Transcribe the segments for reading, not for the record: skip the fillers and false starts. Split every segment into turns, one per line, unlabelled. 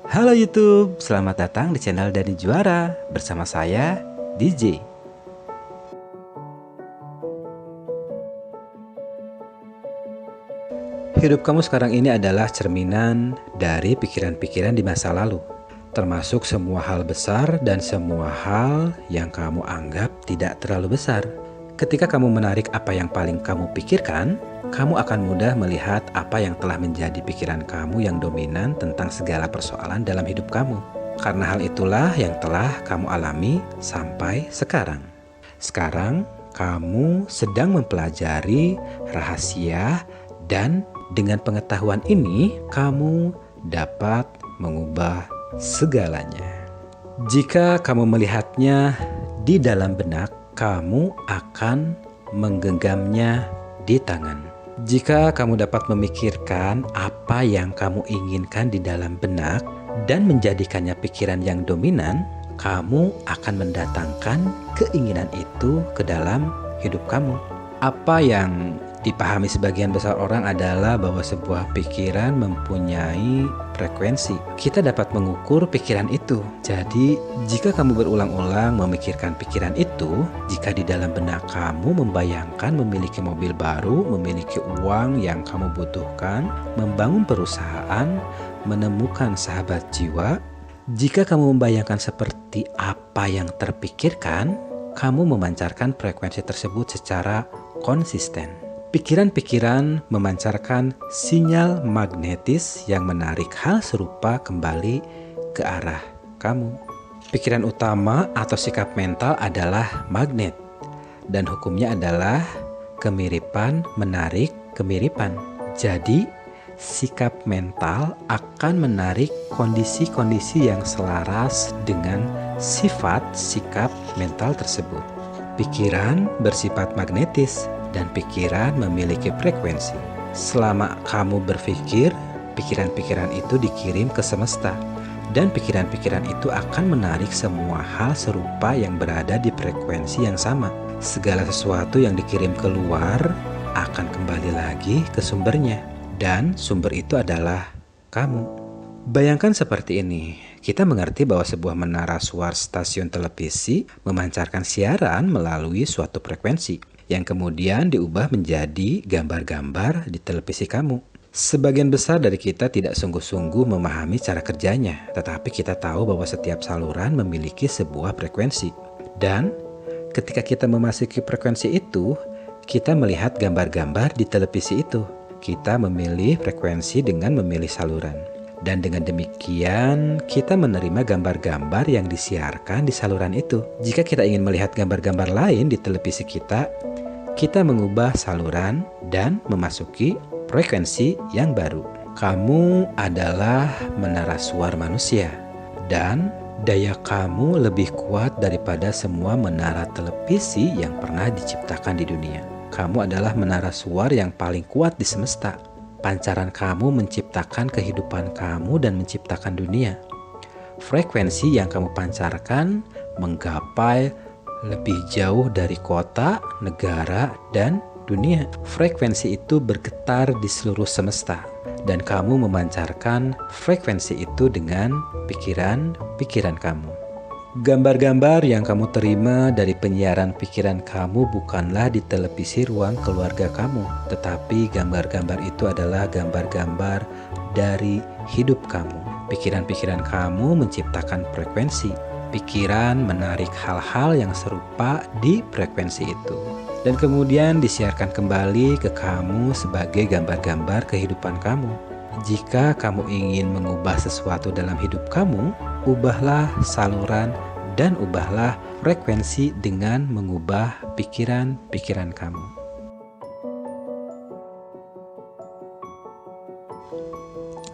Halo YouTube, selamat datang di channel Dani Juara. Bersama saya, DJ. Hidup kamu sekarang ini adalah cerminan dari pikiran-pikiran di masa lalu, termasuk semua hal besar dan semua hal yang kamu anggap tidak terlalu besar. Ketika kamu menarik apa yang paling kamu pikirkan, kamu akan mudah melihat apa yang telah menjadi pikiran kamu yang dominan tentang segala persoalan dalam hidup kamu. Karena hal itulah yang telah kamu alami sampai sekarang. Sekarang, kamu sedang mempelajari rahasia dan dengan pengetahuan ini, kamu dapat mengubah segalanya. Jika kamu melihatnya di dalam benak, kamu akan menggenggamnya di tangan. Jika kamu dapat memikirkan apa yang kamu inginkan di dalam benak dan menjadikannya pikiran yang dominan, kamu akan mendatangkan keinginan itu ke dalam hidup kamu. Apa yang dipahami sebagian besar orang adalah bahwa sebuah pikiran mempunyai frekuensi. Kita dapat mengukur pikiran itu. Jadi, jika kamu berulang-ulang memikirkan pikiran itu, jika di dalam benak kamu membayangkan memiliki mobil baru, memiliki uang yang kamu butuhkan, membangun perusahaan, menemukan sahabat jiwa, jika kamu membayangkan seperti apa yang terpikirkan, kamu memancarkan frekuensi tersebut secara konsisten. Pikiran-pikiran memancarkan sinyal magnetis yang menarik hal serupa kembali ke arah kamu. Pikiran utama atau sikap mental adalah magnet, dan hukumnya adalah kemiripan menarik kemiripan. Jadi, sikap mental akan menarik kondisi-kondisi yang selaras dengan sifat sikap mental tersebut. Pikiran bersifat magnetis dan pikiran memiliki frekuensi. Selama kamu berpikir, pikiran-pikiran itu dikirim ke semesta, dan pikiran-pikiran itu akan menarik semua hal serupa yang berada di frekuensi yang sama. Segala sesuatu yang dikirim keluar akan kembali lagi ke sumbernya, dan sumber itu adalah kamu. Bayangkan seperti ini, kita mengerti bahwa sebuah menara suara stasiun televisi memancarkan siaran melalui suatu frekuensi yang kemudian diubah menjadi gambar-gambar di televisi kamu. Sebagian besar dari kita tidak sungguh-sungguh memahami cara kerjanya, tetapi kita tahu bahwa setiap saluran memiliki sebuah frekuensi. Dan ketika kita memasuki frekuensi itu, kita melihat gambar-gambar di televisi itu. Kita memilih frekuensi dengan memilih saluran. Dan dengan demikian, kita menerima gambar-gambar yang disiarkan di saluran itu. Jika kita ingin melihat gambar-gambar lain di televisi kita mengubah saluran dan memasuki frekuensi yang baru. Kamu adalah menara suara manusia, dan daya kamu lebih kuat daripada semua menara televisi yang pernah diciptakan di dunia. Kamu adalah menara suara yang paling kuat di semesta. Pancaran kamu menciptakan kehidupan kamu dan menciptakan dunia. Frekuensi yang kamu pancarkan menggapai lebih jauh dari kota, negara, dan dunia. Frekuensi itu bergetar di seluruh semesta, dan kamu memancarkan frekuensi itu dengan pikiran-pikiran kamu. Gambar-gambar yang kamu terima dari penyiaran pikiran kamu bukanlah di televisi ruang keluarga kamu, tetapi gambar-gambar itu adalah gambar-gambar dari hidup kamu. Pikiran-pikiran kamu menciptakan frekuensi. Pikiran menarik hal-hal yang serupa di frekuensi itu, dan kemudian disiarkan kembali ke kamu sebagai gambar-gambar kehidupan kamu. Jika kamu ingin mengubah sesuatu dalam hidup kamu, ubahlah saluran dan ubahlah frekuensi dengan mengubah pikiran-pikiran kamu.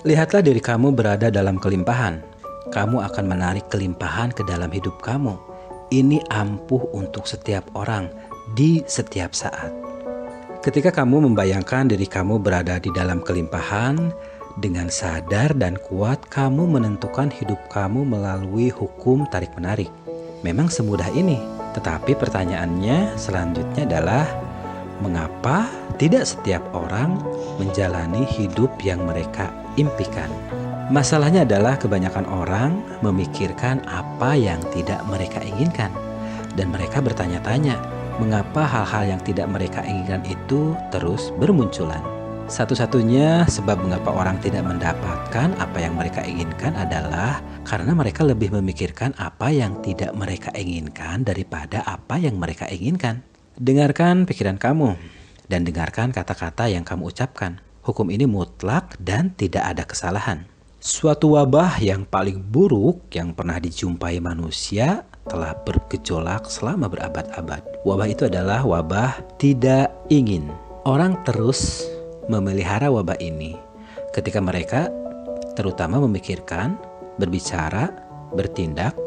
Lihatlah diri kamu berada dalam kelimpahan. Kamu akan menarik kelimpahan ke dalam hidup kamu. Ini ampuh untuk setiap orang di setiap saat. Ketika kamu membayangkan diri kamu berada di dalam kelimpahan, dengan sadar dan kuat kamu menentukan hidup kamu melalui hukum tarik-menarik. Memang semudah ini, tetapi pertanyaannya selanjutnya adalah, mengapa tidak setiap orang menjalani hidup yang mereka impikan? Masalahnya adalah kebanyakan orang memikirkan apa yang tidak mereka inginkan. Dan mereka bertanya-tanya, mengapa hal-hal yang tidak mereka inginkan itu terus bermunculan. Satu-satunya sebab mengapa orang tidak mendapatkan apa yang mereka inginkan adalah karena mereka lebih memikirkan apa yang tidak mereka inginkan daripada apa yang mereka inginkan. Dengarkan pikiran kamu dan dengarkan kata-kata yang kamu ucapkan. Hukum ini mutlak dan tidak ada kesalahan. Suatu wabah yang paling buruk yang pernah dijumpai manusia telah bergejolak selama berabad-abad. Wabah itu adalah wabah tidak ingin. Orang terus memelihara wabah ini ketika mereka terutama memikirkan, berbicara, bertindak,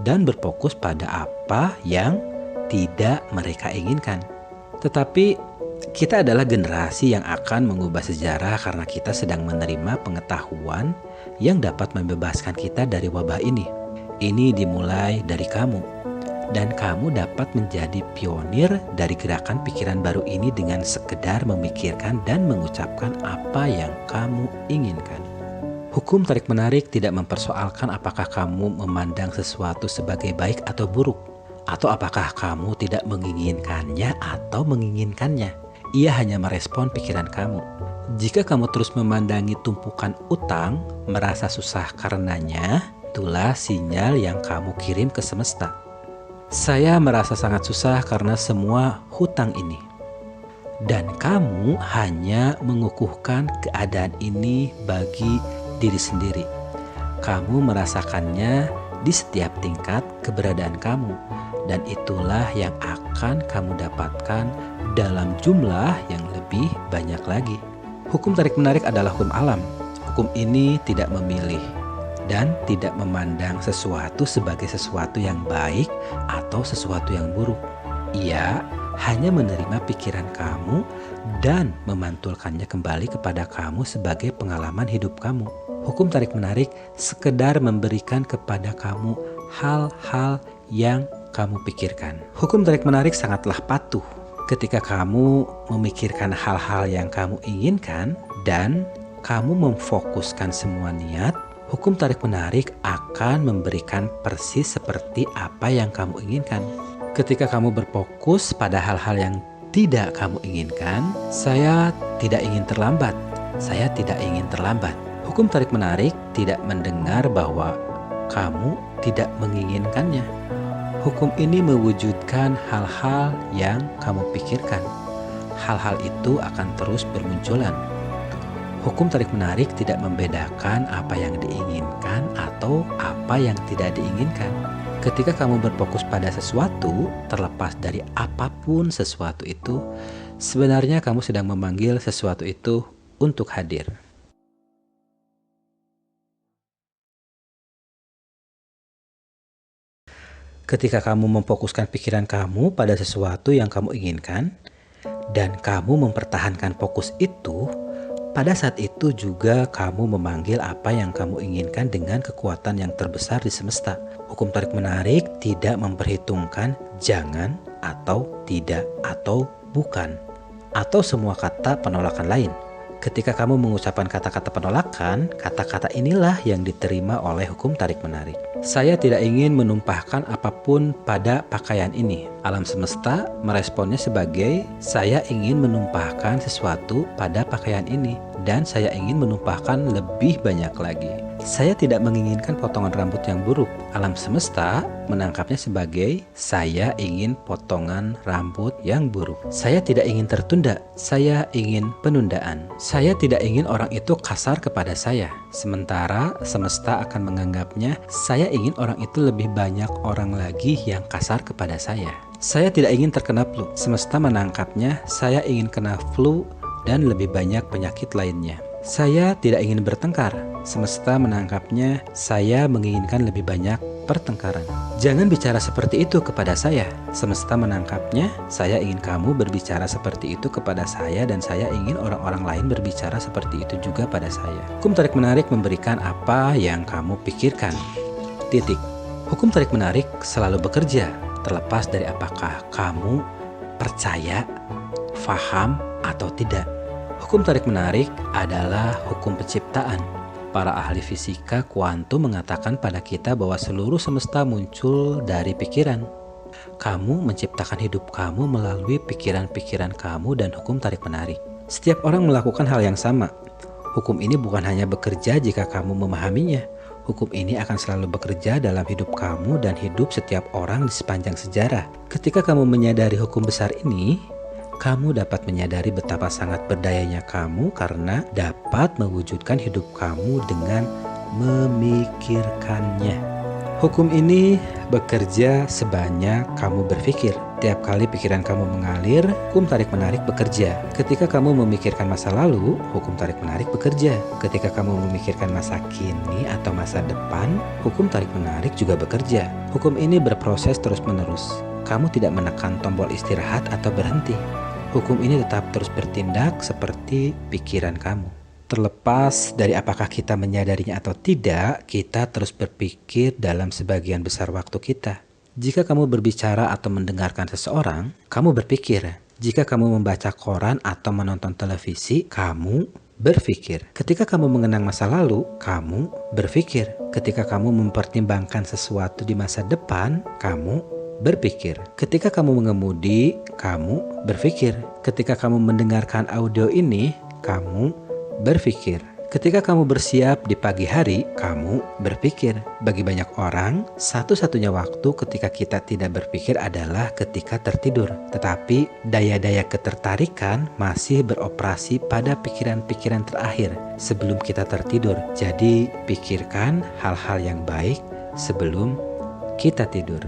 dan berfokus pada apa yang tidak mereka inginkan. Tetapi kita adalah generasi yang akan mengubah sejarah karena kita sedang menerima pengetahuan yang dapat membebaskan kita dari wabah ini. Ini dimulai dari kamu. Dan kamu dapat menjadi pionir dari gerakan pikiran baru ini dengan sekedar memikirkan dan mengucapkan apa yang kamu inginkan. Hukum tarik-menarik tidak mempersoalkan apakah kamu memandang sesuatu sebagai baik atau buruk, atau apakah kamu tidak menginginkannya atau menginginkannya. Ia hanya merespon pikiran kamu. Jika kamu terus memandangi tumpukan utang, merasa susah karenanya, itulah sinyal yang kamu kirim ke semesta. Saya merasa sangat susah karena semua hutang ini. Dan kamu hanya mengukuhkan keadaan ini bagi diri sendiri. Kamu merasakannya di setiap tingkat keberadaan kamu. Dan itulah yang akan kamu dapatkan dalam jumlah yang lebih banyak lagi. Hukum tarik-menarik adalah hukum alam. Hukum ini tidak memilih dan tidak memandang sesuatu sebagai sesuatu yang baik atau sesuatu yang buruk. Ia hanya menerima pikiran kamu dan memantulkannya kembali kepada kamu sebagai pengalaman hidup kamu. Hukum tarik-menarik sekedar memberikan kepada kamu hal-hal yang kamu pikirkan. Hukum tarik-menarik sangatlah patuh ketika kamu memikirkan hal-hal yang kamu inginkan dan kamu memfokuskan semua niat. Hukum tarik-menarik akan memberikan persis seperti apa yang kamu inginkan. Ketika kamu berfokus pada hal-hal yang tidak kamu inginkan, saya tidak ingin terlambat. Saya tidak ingin terlambat. Hukum tarik-menarik tidak mendengar bahwa kamu tidak menginginkannya. Hukum ini mewujudkan hal-hal yang kamu pikirkan. Hal-hal itu akan terus bermunculan. Hukum tarik-menarik tidak membedakan apa yang diinginkan atau apa yang tidak diinginkan. Ketika kamu berfokus pada sesuatu, terlepas dari apapun sesuatu itu, sebenarnya kamu sedang memanggil sesuatu itu untuk hadir. Ketika kamu memfokuskan pikiran kamu pada sesuatu yang kamu inginkan, dan kamu mempertahankan fokus itu, pada saat itu juga kamu memanggil apa yang kamu inginkan dengan kekuatan yang terbesar di semesta. Hukum tarik-menarik tidak memperhitungkan jangan atau tidak atau bukan, atau semua kata penolakan lain. Ketika kamu mengucapkan kata-kata penolakan, kata-kata inilah yang diterima oleh hukum tarik-menarik. Saya tidak ingin menumpahkan apapun pada pakaian ini. Alam semesta meresponnya sebagai saya ingin menumpahkan sesuatu pada pakaian ini dan saya ingin menumpahkan lebih banyak lagi. Saya tidak menginginkan potongan rambut yang buruk. Alam semesta menangkapnya sebagai saya ingin potongan rambut yang buruk. Saya tidak ingin tertunda, saya ingin penundaan. Saya tidak ingin orang itu kasar kepada saya. Sementara semesta akan menganggapnya saya ingin orang itu lebih banyak orang lagi yang kasar kepada saya. Saya tidak ingin terkena flu. Semesta menangkapnya saya ingin kena flu dan lebih banyak penyakit lainnya. Saya tidak ingin bertengkar. Semesta menangkapnya saya menginginkan lebih banyak pertengkaran. Jangan bicara seperti itu kepada saya. Semesta menangkapnya saya ingin kamu berbicara seperti itu kepada saya dan saya ingin orang-orang lain berbicara seperti itu juga pada saya. Hukum tarik-menarik memberikan apa yang kamu pikirkan. Titik. Hukum tarik-menarik selalu bekerja terlepas dari apakah kamu percaya, faham, atau tidak. Hukum tarik-menarik adalah hukum penciptaan. Para ahli fisika kuantum mengatakan pada kita bahwa seluruh semesta muncul dari pikiran. Kamu menciptakan hidup kamu melalui pikiran-pikiran kamu dan hukum tarik-menarik. Setiap orang melakukan hal yang sama. Hukum ini bukan hanya bekerja jika kamu memahaminya. Hukum ini akan selalu bekerja dalam hidup kamu dan hidup setiap orang di sepanjang sejarah. Ketika kamu menyadari hukum besar ini, kamu dapat menyadari betapa sangat berdayanya kamu karena dapat mewujudkan hidup kamu dengan memikirkannya. Hukum ini bekerja sebanyak kamu berpikir. Tiap kali pikiran kamu mengalir, hukum tarik-menarik bekerja. Ketika kamu memikirkan masa lalu, hukum tarik-menarik bekerja. Ketika kamu memikirkan masa kini atau masa depan, hukum tarik-menarik juga bekerja. Hukum ini berproses terus-menerus. Kamu tidak menekan tombol istirahat atau berhenti. Hukum ini tetap terus bertindak seperti pikiran kamu. Terlepas dari apakah kita menyadarinya atau tidak, kita terus berpikir dalam sebagian besar waktu kita. Jika kamu berbicara atau mendengarkan seseorang, kamu berpikir. Jika kamu membaca koran atau menonton televisi, kamu berpikir. Ketika kamu mengenang masa lalu, kamu berpikir. Ketika kamu mempertimbangkan sesuatu di masa depan, kamu berpikir. Ketika kamu mengemudi, kamu berpikir. Ketika kamu mendengarkan audio ini, kamu berpikir. Ketika kamu bersiap di pagi hari, kamu berpikir. Bagi banyak orang, satu-satunya waktu ketika kita tidak berpikir adalah ketika tertidur. Tetapi daya-daya ketertarikan masih beroperasi pada pikiran-pikiran terakhir sebelum kita tertidur. Jadi, pikirkan hal-hal yang baik sebelum kita tidur.